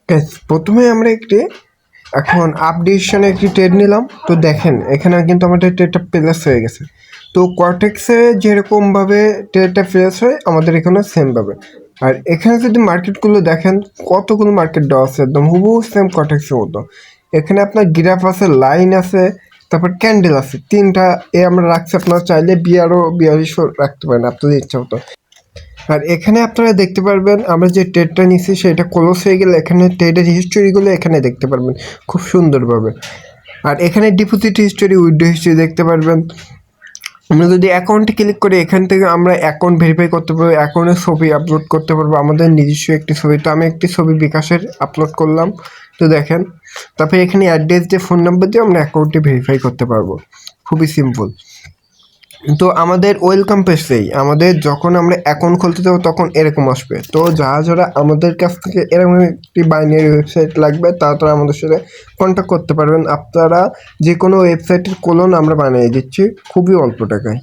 Guys প্রথমে আমরা এখন আপডেশনে একটি ট্রেড নিলাম। তো দেখেন এখানে কিন্তু আমাদের ট্রেডটা প্লেস হয়ে গেছে। তো কর্টেক্সে যেরকমভাবে ট্রেডটা প্লেস হয় আমাদের এখানে সেমভাবে। আর এখানে যদি মার্কেটগুলো দেখেন কতগুলো মার্কেট দেওয়া আছে একদম হুবহু সেম কর্টেক্সের মতো। এখানে আপনার গ্রাফ আছে, লাইন আছে, তারপর ক্যান্ডেল আছে, তিনটা আমরা রাখছি। আপনারা চাইলে বিয়ারও বিয়ারিশও রাখতে পারেন আপনাদের ইচ্ছা মতো। আর এখানে আপনারা দেখতে পারবেন আমরা যে ট্রেডটা নিচ্ছি সেটা ক্লোজ হয়ে গেলে এখানে ট্রেডের হিস্টোরিগুলো এখানে দেখতে পারবেন খুব সুন্দরভাবে। আর এখানে ডিপোজিট হিস্টোরি, উইথড্র হিস্টোরি দেখতে পারবেন। আমরা যদি অ্যাকাউন্টে ক্লিক করি এখান থেকে আমরা অ্যাকাউন্ট ভেরিফাই করতে পারবো, অ্যাকাউন্টের ছবি আপলোড করতে পারবো, আমাদের নিজস্ব একটি ছবি। তো আমি একটি ছবি বিকাশের আপলোড করলাম। তো দেখেন তারপরে এখানে অ্যাড্রেস দিয়ে ফোন নাম্বার দিয়ে আমরা অ্যাকাউন্টটি ভেরিফাই করতে পারবো। খুবই সিম্পল। তো আমাদের ওয়েলকাম পেজেই আমাদের যখন আমরা অ্যাকাউন্ট খুলতে যাবো তখন এরকম আসবে। তো যারা যারা আমাদের কাছ থেকে এরকম একটি বাইনারি ওয়েবসাইট লাগবে তারা আমাদের সাথে কন্ট্যাক্ট করতে পারবেন। আপনারা যে কোনো ওয়েবসাইটের ক্লোন আমরা বানিয়ে দিচ্ছি খুবই অল্প টাকায়।